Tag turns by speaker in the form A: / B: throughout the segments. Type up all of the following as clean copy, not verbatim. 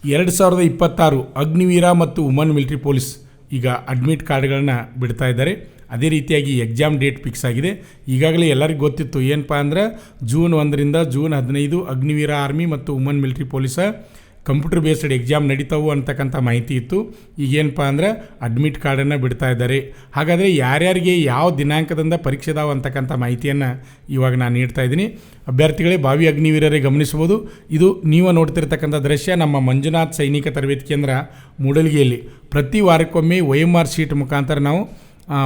A: 2026 ಅಗ್ನಿವೀರ ಮತ್ತು woman military police ಈಗ admit ಕಾರ್ಡ್ಗಳನ್ನ ಬಿಡ್ತಾ ಇದ್ದಾರೆ. ಅದೇ ರೀತಿಯಾಗಿ ಎಕ್ಸಾಮ್ ಡೇಟ್ ಫಿಕ್ಸ್ ಆಗಿದೆ. ಈಗಾಗಲೇ ಎಲ್ಲರಿಗೂ ಗೊತ್ತಿತ್ತು ಏನಪ್ಪ ಅಂದ್ರೆ ಜೂನ್ 1ರಿಂದ ಜೂನ್ 15 ಅಗ್ನಿವೀರ ಆರ್ಮಿ ಮತ್ತು ವುಮನ್ ಮಿಲಿಟರಿ ಪೊಲೀಸ ಕಂಪ್ಯೂಟರ್ ಬೇಸ್ಡ್ ಎಕ್ಸಾಮ್ ನಡೀತಾವು ಅಂತಕ್ಕಂಥ ಮಾಹಿತಿ ಇತ್ತು. ಈಗೇನಪ್ಪ ಅಂದ್ರೆ ಅಡ್ಮಿಟ್ ಕಾರ್ಡನ್ನು ಬಿಡ್ತಾ ಇದ್ದಾರೆ. ಹಾಗಾದರೆ ಯಾರ್ಯಾರಿಗೆ ಯಾವ ದಿನಾಂಕದಿಂದ ಪರೀಕ್ಷೆ ಇದಾವೆ ಅಂತಕ್ಕಂಥ ಮಾಹಿತಿಯನ್ನು ಇವಾಗ ನಾನು ನೀಡ್ತಾ ಇದ್ದೀನಿ. ಅಭ್ಯರ್ಥಿಗಳೇ, ಭಾವಿ ಅಗ್ನಿವೀರರೇ ಗಮನಿಸ್ಬೋದು. ಇದು ನೀವು ನೋಡ್ತಿರ್ತಕ್ಕಂಥ ದೃಶ್ಯ ನಮ್ಮ ಮಂಜುನಾಥ್ ಸೈನಿಕ ತರಬೇತಿ ಕೇಂದ್ರ ಮೂಡಲ್ಗಿಯಲ್ಲಿ ಪ್ರತಿ ವಾರಕ್ಕೊಮ್ಮೆ OMR ಶೀಟ್ ಮುಖಾಂತರ ನಾವು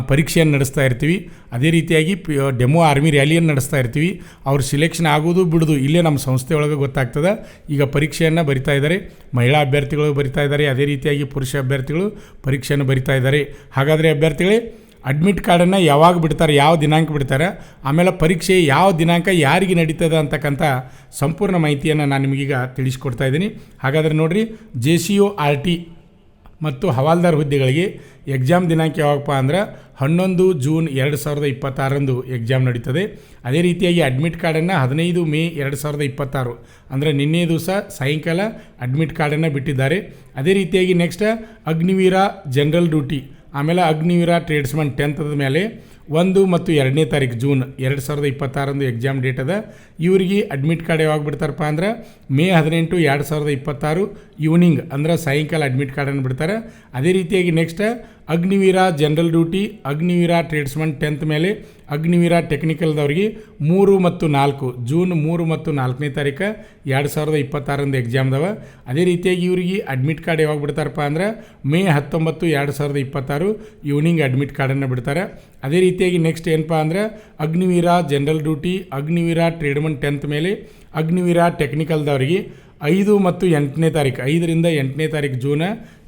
A: ಪರೀಕ್ಷೆಯನ್ನು ನಡೆಸ್ತಾ ಇರ್ತೀವಿ. ಅದೇ ರೀತಿಯಾಗಿ ಡೆಮೋ ಆರ್ಮಿ ರ್ಯಾಲಿಯನ್ನು ನಡೆಸ್ತಾ ಇರ್ತೀವಿ. ಅವ್ರು ಸಿಲೆಕ್ಷನ್ ಆಗೋದು ಬಿಡೋದು ಇಲ್ಲೇ ನಮ್ಮ ಸಂಸ್ಥೆ ಒಳಗೆ ಗೊತ್ತಾಗ್ತದೆ. ಈಗ ಪರೀಕ್ಷೆಯನ್ನು ಬರಿತಾ ಇದ್ದಾರೆ, ಮಹಿಳಾ ಅಭ್ಯರ್ಥಿಗಳು ಬರಿತಾ ಇದ್ದಾರೆ, ಅದೇ ರೀತಿಯಾಗಿ ಪುರುಷ ಅಭ್ಯರ್ಥಿಗಳು ಪರೀಕ್ಷೆಯನ್ನು ಬರಿತಾ ಇದ್ದಾರೆ. ಹಾಗಾದರೆ ಅಭ್ಯರ್ಥಿಗಳೇ, ಅಡ್ಮಿಟ್ ಕಾರ್ಡನ್ನು ಯಾವಾಗ ಬಿಡ್ತಾರೆ, ಯಾವ ದಿನಾಂಕ ಬಿಡ್ತಾರೆ, ಆಮೇಲೆ ಪರೀಕ್ಷೆ ಯಾವ ದಿನಾಂಕ ಯಾರಿಗೆ ನಡೀತದೆ ಅಂತಕ್ಕಂಥ ಸಂಪೂರ್ಣ ಮಾಹಿತಿಯನ್ನು ನಾನು ನಿಮಗೀಗ ತಿಳಿಸ್ಕೊಡ್ತಾ ಇದ್ದೀನಿ. ಹಾಗಾದರೆ ನೋಡಿರಿ, JCORT ಮತ್ತು ಹವಾಲ್ದಾರ್ ಹುದ್ದೆಗಳಿಗೆ ಎಕ್ಸಾಮ್ ದಿನಾಂಕ ಯಾವಾಗಪ್ಪ ಅಂದ್ರೆ 11 ಜೂನ್ 2026 ಎಕ್ಸಾಮ್ ನಡೀತದೆ. ಅದೇ ರೀತಿಯಾಗಿ ಅಡ್ಮಿಟ್ ಕಾರ್ಡನ್ನು 15 ಮೇ 2026 ಅಂದರೆ ನಿನ್ನೆ ದಿವಸ ಸಾಯಂಕಾಲ ಅಡ್ಮಿಟ್ ಕಾರ್ಡನ್ನು ಬಿಟ್ಟಿದ್ದಾರೆ. ಅದೇ ರೀತಿಯಾಗಿ ನೆಕ್ಸ್ಟ್ ಅಗ್ನಿವೀರ ಜನರಲ್ ಡ್ಯೂಟಿ, ಆಮೇಲೆ ಅಗ್ನಿವೀರ ಟ್ರೇಡ್ಸ್ಮನ್ 10th ಮೇಲೆ 1 ಮತ್ತು 2ನೇ ತಾರೀಕು ಜೂನ್ 2026 ಎಕ್ಸಾಮ್ ಡೇಟ್ ಅದ. ಇವರಿಗೆ ಅಡ್ಮಿಟ್ ಕಾರ್ಡ್ ಯಾವಾಗ ಬಿಡ್ತಾರಪ್ಪ ಅಂದ್ರೆ ಮೇ 18, 2026 ಈವ್ನಿಂಗ್ ಅಂದ್ರೆ ಸಾಯಂಕಾಲ ಅಡ್ಮಿಟ್ ಕಾರ್ಡನ್ನು ಬಿಡ್ತಾರೆ. ಅದೇ ರೀತಿಯಾಗಿ next Agniveer general duty, Agniveer tradesman 10th ಮೇಲೆ ಅಗ್ನಿವೀರ ಟೆಕ್ನಿಕಲ್ದವ್ರಿಗೆ 3 ಮತ್ತು 4 ಜೂನ್ 3 ಮತ್ತು 4ನೇ ತಾರೀಕು 2026 ಎಕ್ಸಾಮ್ದವ. ಅದೇ ರೀತಿಯಾಗಿ ಇವರಿಗೆ ಅಡ್ಮಿಟ್ ಕಾರ್ಡ್ ಯಾವಾಗ ಬಿಡ್ತಾರಪ್ಪ ಅಂದ್ರೆ ಮೇ 19, 2026 ಈವ್ನಿಂಗ್ ಅಡ್ಮಿಟ್ ಕಾರ್ಡನ್ನು ಬಿಡ್ತಾರೆ. ಅದೇ ರೀತಿಯಾಗಿ ನೆಕ್ಸ್ಟ್ ಏನಪ್ಪ ಅಂದ್ರೆ Agniveer general duty, Agniveer tradesman 10th ಮೇಲೆ ಅಗ್ನಿವೀರ ಟೆಕ್ನಿಕಲ್ದವರಿಗೆ 5 ಮತ್ತು 8ನೇ ತಾರೀಕು 5ರಿಂದ 8ನೇ ತಾರೀಕು ಜೂನ್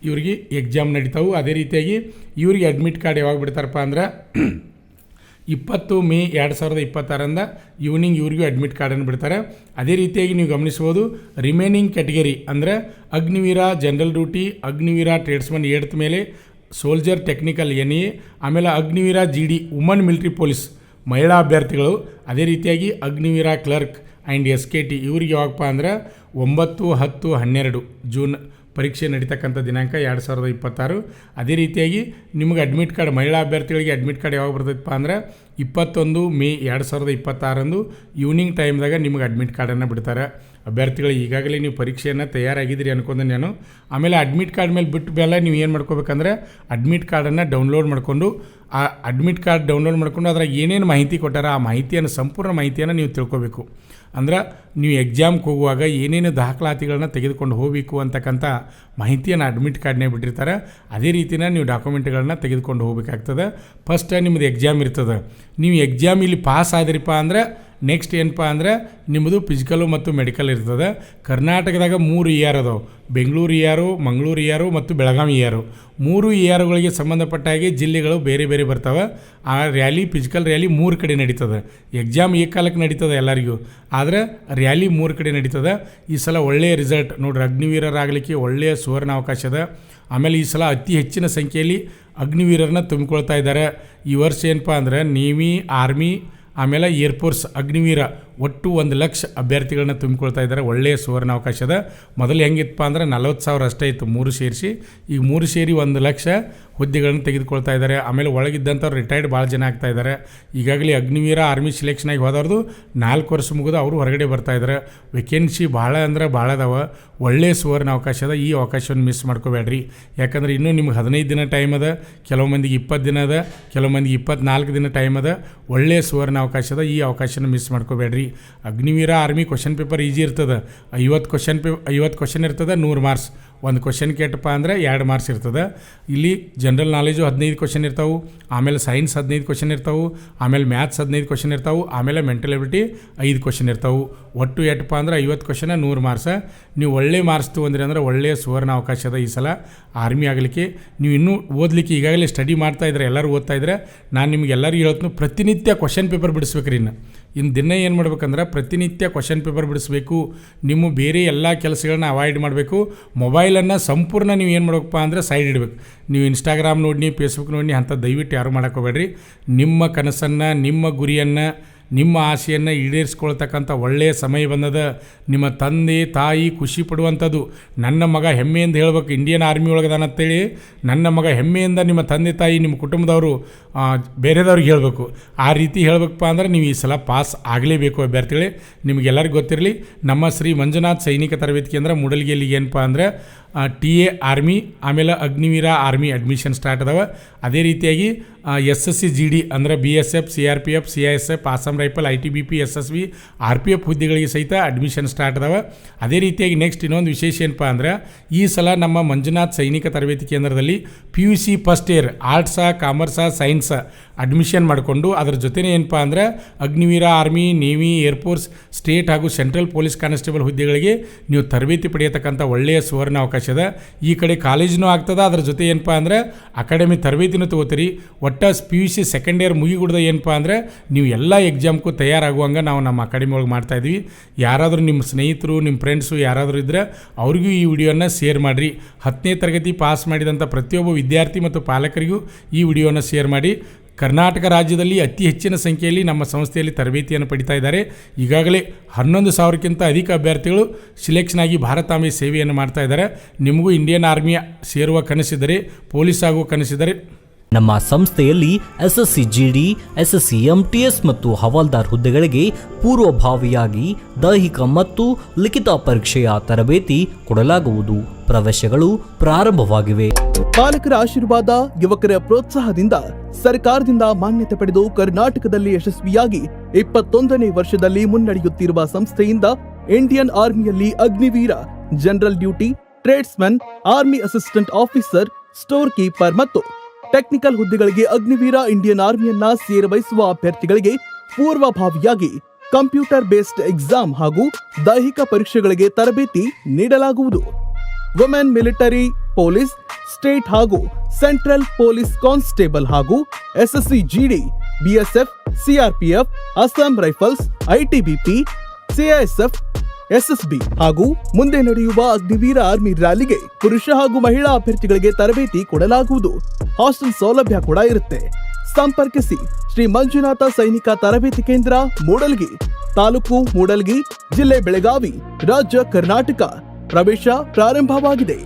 A: ಇವರಿಗೆ ಎಕ್ಸಾಮ್ ನಡೀತಾವೆ. ಅದೇ ರೀತಿಯಾಗಿ ಇವರಿಗೆ ಅಡ್ಮಿಟ್ ಕಾರ್ಡ್ ಯಾವಾಗ ಬಿಡ್ತಾರಪ್ಪ ಅಂದ್ರೆ 20 ಮೇ 2026 ಈವ್ನಿಂಗ್ ಇವರಿಗೂ ಅಡ್ಮಿಟ್ ಕಾರ್ಡನ್ನು ಬಿಡ್ತಾರೆ. ಅದೇ ರೀತಿಯಾಗಿ ನೀವು ಗಮನಿಸ್ಬೋದು, ರಿಮೈನಿಂಗ್ ಕ್ಯಾಟಗರಿ ಅಂದರೆ Agniveer general duty, Agniveer tradesman 8th ಮೇಲೆ ಸೋಲ್ಜರ್ ಟೆಕ್ನಿಕಲ್ NA, ಆಮೇಲೆ Agniveer GD woman military police ಮಹಿಳಾ ಅಭ್ಯರ್ಥಿಗಳು, ಅದೇ ರೀತಿಯಾಗಿ ಅಗ್ನಿವೀರ ಕ್ಲರ್ಕ್ ಆ್ಯಂಡ್ SKT ಇವರಿಗೆ ಯಾವಾಗಪ್ಪ ಅಂದ್ರೆ 9, 10, 12 ಜೂನ್ ಪರೀಕ್ಷೆ ನಡೀತಕ್ಕಂಥ ದಿನಾಂಕ 2026. ಅದೇ ರೀತಿಯಾಗಿ ನಿಮಗೆ ಅಡ್ಮಿಟ್ ಕಾರ್ಡ್ ಮಹಿಳಾ ಅಭ್ಯರ್ಥಿಗಳಿಗೆ ಅಡ್ಮಿಟ್ ಕಾರ್ಡ್ ಯಾವಾಗ ಬರ್ತೈತಪ್ಪ ಅಂದ್ರೆ 21 ಮೇ 2026 ಈವ್ನಿಂಗ್ ಟೈಮ್ದಾಗ ನಿಮಗೆ ಅಡ್ಮಿಟ್ ಕಾರ್ಡನ್ನು ಬಿಡ್ತಾರೆ. ಅಭ್ಯರ್ಥಿಗಳು ಈಗಾಗಲೇ ನೀವು ಪರೀಕ್ಷೆಯನ್ನು ತಯಾರಾಗಿದ್ದೀರಿ ಅನ್ಕೊಂಡು ನಾನು. ಆಮೇಲೆ ಅಡ್ಮಿಟ್ ಕಾರ್ಡ್ ಮೇಲೆ ಬಿಟ್ಟು ಮೇಲೆ ನೀವು ಏನು ಮಾಡ್ಕೋಬೇಕಂದ್ರೆ ಅಡ್ಮಿಟ್ ಕಾರ್ಡನ್ನು ಡೌನ್ಲೋಡ್ ಮಾಡಿಕೊಂಡು ಆ ಅಡ್ಮಿಟ್ ಕಾರ್ಡ್ ಡೌನ್ಲೋಡ್ ಮಾಡಿಕೊಂಡು ಅದ್ರಾಗ ಏನೇನು ಮಾಹಿತಿ ಕೊಟ್ಟಾರ ಆ ಮಾಹಿತಿಯನ್ನು ಸಂಪೂರ್ಣ ಮಾಹಿತಿಯನ್ನು ನೀವು ತಿಳ್ಕೊಬೇಕು. ಅಂದ್ರೆ ನೀವು ಎಕ್ಸಾಮ್ಗೆ ಹೋಗುವಾಗ ಏನೇನು ದಾಖಲಾತಿಗಳನ್ನ ತೆಗೆದುಕೊಂಡು ಹೋಗಬೇಕು ಅಂತಕ್ಕಂಥ ಮಾಹಿತಿಯನ್ನು ಅಡ್ಮಿಟ್ ಕಾರ್ಡ್ನೇ ಬಿಟ್ಟಿರ್ತಾರೆ. ಅದೇ ರೀತಿನ ನೀವು ಡಾಕ್ಯುಮೆಂಟ್ಗಳನ್ನ ತೆಗೆದುಕೊಂಡು ಹೋಗಬೇಕಾಗ್ತದೆ. ಫಸ್ಟ್ ನಿಮ್ಮದು ಎಕ್ಸಾಮ್ ಇರ್ತದೆ. ನೀವು ಎಕ್ಸಾಮ್ ಇಲ್ಲಿ ಪಾಸ್ ಆದಿರಿಪ್ಪ ಅಂದ್ರೆ ನೆಕ್ಸ್ಟ್ ಏನಪ್ಪ ಅಂದ್ರೆ ನಿಮ್ಮದು ಫಿಸಿಕಲು ಮತ್ತು ಮೆಡಿಕಲ್ ಇರ್ತದೆ. ಕರ್ನಾಟಕದಾಗ 3 ER ಅದಾವೆ, ಬೆಂಗಳೂರು ER, ಮಂಗಳೂರು ER ಮತ್ತು ಬೆಳಗಾವಿ ER. 3 ERಗಳಿಗೆ ಸಂಬಂಧಪಟ್ಟ ಹಾಗೆ ಜಿಲ್ಲೆಗಳು ಬೇರೆ ಬೇರೆ ಬರ್ತವೆ. ಆ ರ್ಯಾಲಿ ಫಿಸಿಕಲ್ ರ್ಯಾಲಿ 3 ಕಡೆ ನಡೀತದೆ. ಎಕ್ಸಾಮ್ ಏಕಾಲಕ್ಕೆ ನಡೀತದೆ ಎಲ್ಲರಿಗೂ, ಆದರೆ ರ್ಯಾಲಿ 3 ಕಡೆ ನಡೀತದೆ. ಈ ಸಲ ಒಳ್ಳೆಯ ರಿಸಲ್ಟ್ ನೋಡ್ರಿ, ಅಗ್ನಿವೀರರಾಗಲಿಕ್ಕೆ ಒಳ್ಳೆಯ ಸುವರ್ಣ ಅವಕಾಶ ಅದ. ಆಮೇಲೆ ಈ ಸಲ ಅತಿ ಹೆಚ್ಚಿನ ಸಂಖ್ಯೆಯಲ್ಲಿ ಅಗ್ನಿವೀರರನ್ನ ತುಂಬಿಕೊಳ್ತಾ ಇದ್ದಾರೆ. ಈ ವರ್ಷ ಏನಪ್ಪ ಅಂದ್ರೆ ನೇವಿ, ಆರ್ಮಿ, ಆಮೇಲೆ ಏರ್ಫೋರ್ಸ್ ಅಗ್ನಿವೀರ ಒಟ್ಟು 1 ಲಕ್ಷ ಅಭ್ಯರ್ಥಿಗಳನ್ನ ತುಂಬಿಕೊಳ್ತಾ ಇದ್ದಾರೆ. ಒಳ್ಳೆಯ ಸುವರ್ಣ ಅವಕಾಶ ಅದ. ಮೊದಲು ಹೆಂಗಿತ್ತಪ್ಪ ಅಂದ್ರೆ 40,000 ಅಷ್ಟೇ ಇತ್ತು 3 ಸೇರಿಸಿ. ಈಗ 3 ಸೇರಿ 1 ಲಕ್ಷ ಹುದ್ದೆಗಳನ್ನು ತೆಗೆದುಕೊಳ್ತಾ ಇದ್ದಾರೆ. ಆಮೇಲೆ ಒಳಗಿದ್ದಂಥವ್ರು ರಿಟೈರ್ಡ್ ಭಾಳ ಜನ ಆಗ್ತಾ ಇದ್ದಾರೆ. ಈಗಾಗಲೇ ಅಗ್ನಿವೀರ ಆರ್ಮಿ ಸಿಲೆಕ್ಷನ್ ಆಗಿ ಹೋದವ್ರದ್ದು 4 ವರ್ಷ ಮುಗಿದು ಅವರು ಹೊರಗಡೆ ಬರ್ತಾ ಇದ್ದಾರೆ. ವೇಕೆನ್ಸಿ ಭಾಳ ಅಂದ್ರೆ ಭಾಳ ಅದಾವ. ಒಳ್ಳೆಯ ಸುವರ್ಣ ಅವಕಾಶ ಅದ. ಈ ಅವಕಾಶವನ್ನು ಮಿಸ್ ಮಾಡ್ಕೋಬೇಡ್ರಿ. ಯಾಕಂದರೆ ಇನ್ನೂ ನಿಮ್ಗೆ 15 ದಿನ ಟೈಮ್ ಅದ, ಕೆಲವು ಮಂದಿಗೆ 20 ದಿನ ಅದ, ಕೆಲವು ಮಂದಿಗೆ 24 ದಿನ ಟೈಮ್ ಅದ. ಒಳ್ಳೆಯ ಸುವರ್ಣ ಅವಕಾಶ ಅದ. ಈ ಅವಕಾಶನ ಮಿಸ್ ಮಾಡ್ಕೋಬೇಡ್ರಿ. Agniveer army question paper easy ಇರ್ತದೆ. 50 ಕ್ವಶನ್ ಇರ್ತದೆ, 100 ಮಾರ್ಕ್ಸ್. ಒಂದು ಕ್ವಶನ್ ಕೇಟಪ್ಪ ಅಂದರೆ 2 ಮಾರ್ಕ್ಸ್ ಇರ್ತದೆ. ಇಲ್ಲಿ ಜನರಲ್ ನಾಲೆಜು 15 ಕ್ವಶನ್ ಇರ್ತಾವೆ, ಆಮೇಲೆ ಸೈನ್ಸ್ 15 ಕ್ವಶನ್ ಇರ್ತಾವೆ, ಆಮೇಲೆ ಮ್ಯಾಥ್ಸ್ 15 ಕ್ವಶನ್ ಇರ್ತಾವೆ, ಆಮೇಲೆ ಮೆಂಟಲ್ ಎಬಿಲಿಟಿ 5 ಕ್ವಶನ್ ಇರ್ತಾವೆ. ಒಟ್ಟು ಎಷ್ಟಪ್ಪ ಅಂದ್ರೆ 50 ಕ್ವಶನ್, 100 ಮಾರ್ಕ್ಸ್. ನೀವು ಒಳ್ಳೆ ಮಾರ್ಕ್ಸ್ ತೊಗೊಂಡ್ರಿ ಅಂದ್ರೆ ಒಳ್ಳೆಯ ಸುವರ್ಣ ಅವಕಾಶ ಅದ ಈ ಸಲ ಆರ್ಮಿ ಆಗಲಿಕ್ಕೆ. ನೀವು ಇನ್ನೂ ಓದಲಿಕ್ಕೆ ಈಗಾಗಲೇ ಸ್ಟಡಿ ಮಾಡ್ತಾ ಇದ್ರೆ, ಎಲ್ಲರೂ ಓದ್ತಾ ಇದ್ರೆ, ನಾನು ನಿಮ್ಗೆ ಎಲ್ಲರಿಗೂ ಹೇಳ್ತೀನಿ, ಪ್ರತಿನಿತ್ಯ ಕ್ವಶನ್ ಪೇಪರ್ ಬಿಡಿಸ್ಬೇಕ್ರಿ. ಇನ್ನು ದಿನ ಏನು ಮಾಡ್ಬೇಕಂದ್ರೆ ಪ್ರತಿನಿತ್ಯ ಕ್ವಶನ್ ಪೇಪರ್ ಬಿಡಿಸ್ಬೇಕು. ನಿಮ್ಮ ಬೇರೆ ಎಲ್ಲ ಕೆಲಸಗಳನ್ನ ಅವಾಯ್ಡ್ ಮಾಡಬೇಕು. ಮೊಬೈಲನ್ನು ಸಂಪೂರ್ಣ ನೀವು ಏನು ಮಾಡಬೇಕಪ್ಪ ಅಂದರೆ ಸೈಡ್ ಇಡಬೇಕು. ನೀವು ಇನ್ಸ್ಟಾಗ್ರಾಮ್ ನೋಡಿ, ಫೇಸ್ಬುಕ್ ನೋಡಿ ಅಂತ ದಯವಿಟ್ಟು ಯಾರು ಮಾಡೋಕ್ಕೋಬೇಡ್ರಿ. ನಿಮ್ಮ ಕನಸನ್ನು, ನಿಮ್ಮ ಗುರಿಯನ್ನು, ನಿಮ್ಮ ಆಸೆಯನ್ನು ಈಡೇರಿಸ್ಕೊಳ್ತಕ್ಕಂಥ ಒಳ್ಳೆಯ ಸಮಯ ಬಂದದ. ನಿಮ್ಮ ತಂದೆ ತಾಯಿ ಖುಷಿ ಪಡುವಂಥದ್ದು. ನನ್ನ ಮಗ ಹೆಮ್ಮೆಯಿಂದ ಹೇಳ್ಬೇಕು ಇಂಡಿಯನ್ ಆರ್ಮಿ ಒಳಗದಾನ ಅಂತೇಳಿ, ನನ್ನ ಮಗ ಹೆಮ್ಮೆಯಿಂದ ನಿಮ್ಮ ತಂದೆ ತಾಯಿ ನಿಮ್ಮ ಕುಟುಂಬದವರು ಬೇರೆದವ್ರಿಗೆ ಹೇಳಬೇಕು. ಆ ರೀತಿ ಹೇಳಬೇಕಪ್ಪ ಅಂದ್ರೆ ನೀವು ಈ ಸಲ ಪಾಸ್ ಆಗಲೇಬೇಕು ಅಭ್ಯರ್ಥಿಗಳೇ. ನಿಮಗೆಲ್ಲರಿಗೂ ಗೊತ್ತಿರಲಿ, ನಮ್ಮ ಶ್ರೀ ಮಂಜುನಾಥ್ ಸೈನಿಕ ತರಬೇತಿ ಕೇಂದ್ರ ಮೂಡಲ್ಗಿಯಲ್ಲಿ ಏನಪ್ಪ ಅಂದರೆ TA ಆರ್ಮಿ, ಆಮೇಲೆ ಅಗ್ನಿವೀರ ಆರ್ಮಿ ಅಡ್ಮಿಷನ್ ಸ್ಟಾರ್ಟ್ ಅದಾವೆ. ಅದೇ ರೀತಿಯಾಗಿ SSC GD ಅಂದರೆ BSF, CRPF, CISF, Assam rifle, ITBP, SSB, RPF ಹುದ್ದೆಗಳಿಗೆ ಸಹಿತ ಅಡ್ಮಿಷನ್ ಸ್ಟಾರ್ಟ್ ಅದಾವೆ. ಅದೇ ರೀತಿಯಾಗಿ ನೆಕ್ಸ್ಟ್ ಇನ್ನೊಂದು ವಿಶೇಷ ಏನಪ್ಪ ಅಂದ್ರೆ ಈ ಸಲ ನಮ್ಮ ಮಂಜುನಾಥ್ ಸೈನಿಕ ತರಬೇತಿ ಕೇಂದ್ರದಲ್ಲಿ PUC ಫಸ್ಟ್ ಇಯರ್ ಆರ್ಟ್ಸಾ, ಕಾಮರ್ಸಾ, ಸೈನ್ಸ ಅಡ್ಮಿಷನ್ ಮಾಡಿಕೊಂಡು ಅದರ ಜೊತೆನೇ ಏನಪ್ಪ ಅಂದರೆ Agniveer army, navy, air force, state ಹಾಗೂ ಸೆಂಟ್ರಲ್ ಪೊಲೀಸ್ ಕಾನ್ಸ್ಟೇಬಲ್ ಹುದ್ದೆಗಳಿಗೆ ನೀವು ತರಬೇತಿ ಪಡೆಯತಕ್ಕಂಥ ಒಳ್ಳೆಯ ಸುವರ್ಣ ಅವಕಾಶ ಅದ. ಈ ಕಡೆ ಕಾಲೇಜ್ನೂ ಆಗ್ತದೆ, ಅದರ ಜೊತೆ ಏನಪ್ಪ ಅಂದರೆ ಅಕಾಡೆಮಿ ತರಬೇತಿನೂ ತಗೋತೀರಿ. ಒಟ್ಟು PUC ಸೆಕೆಂಡ್ ಇಯರ್ ಮುಗಿಗುಡ್ದ ಏನಪ್ಪ ಅಂದರೆ ನೀವು ಎಲ್ಲ ಎಕ್ಸಾಮ್ಗೂ ತಯಾರಾಗುವಂಗೆ ನಾವು ನಮ್ಮ ಅಕಾಡೆಮಿ ಒಳಗೆ ಮಾಡ್ತಾಯಿದ್ವಿ. ಯಾರಾದರೂ ನಿಮ್ಮ ಸ್ನೇಹಿತರು, ನಿಮ್ಮ ಫ್ರೆಂಡ್ಸು ಯಾರಾದರೂ ಇದ್ದರೆ ಅವ್ರಿಗೂ ಈ ವಿಡಿಯೋನ ಶೇರ್ ಮಾಡಿರಿ. 10ನೇ ತರಗತಿ ಪಾಸ್ ಮಾಡಿದಂಥ ಪ್ರತಿಯೊಬ್ಬ ವಿದ್ಯಾರ್ಥಿ ಮತ್ತು ಪಾಲಕರಿಗೂ ಈ ವಿಡಿಯೋನ ಶೇರ್ ಮಾಡಿ. ಕರ್ನಾಟಕ ರಾಜ್ಯದಲ್ಲಿ ಅತಿ ಹೆಚ್ಚಿನ ಸಂಖ್ಯೆಯಲ್ಲಿ ನಮ್ಮ ಸಂಸ್ಥೆಯಲ್ಲಿ ತರಬೇತಿಯನ್ನು ಪಡಿತಾ ಇದ್ದಾರೆ. ಈಗಾಗಲೇ 11,000ಕ್ಕಿಂತ ಅಧಿಕ ಅಭ್ಯರ್ಥಿಗಳು ಸಿಲೆಕ್ಷನ್ ಆಗಿ ಭಾರತಾಂಬೆ ಸೇವೆಯನ್ನು ಮಾಡ್ತಾ ಇದ್ದಾರೆ. ನಿಮಗೂ ಇಂಡಿಯನ್ ಆರ್ಮಿಯ ಸೇರುವ ಕನಸಿದರೆ, ಪೊಲೀಸ್ ಆಗುವ ಕನಸಿದರೆ
B: ನಮ್ಮ ಸಂಸ್ಥೆಯಲ್ಲಿ SSC GD, SSC MTS ಮತ್ತು ಹವಾಲ್ದಾರ್ ಹುದ್ದೆಗಳಿಗೆ ಪೂರ್ವಭಾವಿಯಾಗಿ ದೈಹಿಕ ಮತ್ತು ಲಿಖಿತ ಪರೀಕ್ಷೆಯ ತರಬೇತಿ ಕೊಡಲಾಗುವುದು. ಪ್ರವೇಶಗಳು ಪ್ರಾರಂಭವಾಗಿವೆ.
C: ಪಾಲಕರ ಆಶೀರ್ವಾದ, ಯುವಕರ ಪ್ರೋತ್ಸಾಹದಿಂದ ಸರ್ಕಾರದಿಂದ ಮಾನ್ಯತೆ ಪಡೆದು ಕರ್ನಾಟಕದಲ್ಲಿ ಯಶಸ್ವಿಯಾಗಿ 21ನೇ ವರ್ಷದಲ್ಲಿ ಮುನ್ನಡೆಯುತ್ತಿರುವ ಸಂಸ್ಥೆಯಿಂದ ಇಂಡಿಯನ್ ಆರ್ಮಿಯಲ್ಲಿ Agniveer, general duty, tradesman, army assistant officer, storekeeper ಮತ್ತು ಟೆಕ್ನಿಕಲ್ ಹುದ್ದೆಗಳಿಗೆ ಅಗ್ನಿವೀರ ಇಂಡಿಯನ್ ಆರ್ಮಿಯನ್ನ ಸೇರಬಯಸುವ ಅಭ್ಯರ್ಥಿಗಳಿಗೆ ಪೂರ್ವಭಾವಿಯಾಗಿ ಕಂಪ್ಯೂಟರ್ ಬೇಸ್ಡ್ ಎಕ್ಸಾಮ್ ಹಾಗೂ ದೈಹಿಕ ಪರೀಕ್ಷೆಗಳಿಗೆ ತರಬೇತಿ ನೀಡಲಾಗುವುದು. ವುಮೆನ್ ಮಿಲಿಟರಿ, ಪೊಲೀಸ್, ಸ್ಟೇಟ್ ಹಾಗೂ ಸೆಂಟ್ರಲ್ ಪೊಲೀಸ್ ಕಾನ್ಸ್ಟೇಬಲ್ ಹಾಗೂ SSC GD, BSF, CRPF, Assam rifles, ITBP, CISF, SSB ಹಾಗೂ ಮುಂದೆ ನಡೆಯುವ ಅಗ್ನಿವೀರ ಆರ್ಮಿ ರ್ಯಾಲಿಗೆ ಪುರುಷ ಹಾಗೂ ಮಹಿಳಾ ಅಭ್ಯರ್ಥಿಗಳಿಗೆ ತರಬೇತಿ ಕೊಡಲಾಗುವುದು. ಹಾಸ್ಟೆಲ್ ಸೌಲಭ್ಯ ಕೂಡ ಇರುತ್ತೆ. ಸಂಪರ್ಕಿಸಿ ಶ್ರೀ ಮಂಜುನಾಥ ಸೈನಿಕ ತರಬೇತಿ ಕೇಂದ್ರ, ಮೂಡಲ್ಗಿ, ತಾಲೂಕು ಮೂಡಲ್ಗಿ, ಜಿಲ್ಲೆ ಬೆಳಗಾವಿ, ರಾಜ್ಯ ಕರ್ನಾಟಕ. ಪ್ರವೇಶ ಪ್ರಾರಂಭವಾಗಿದೆ.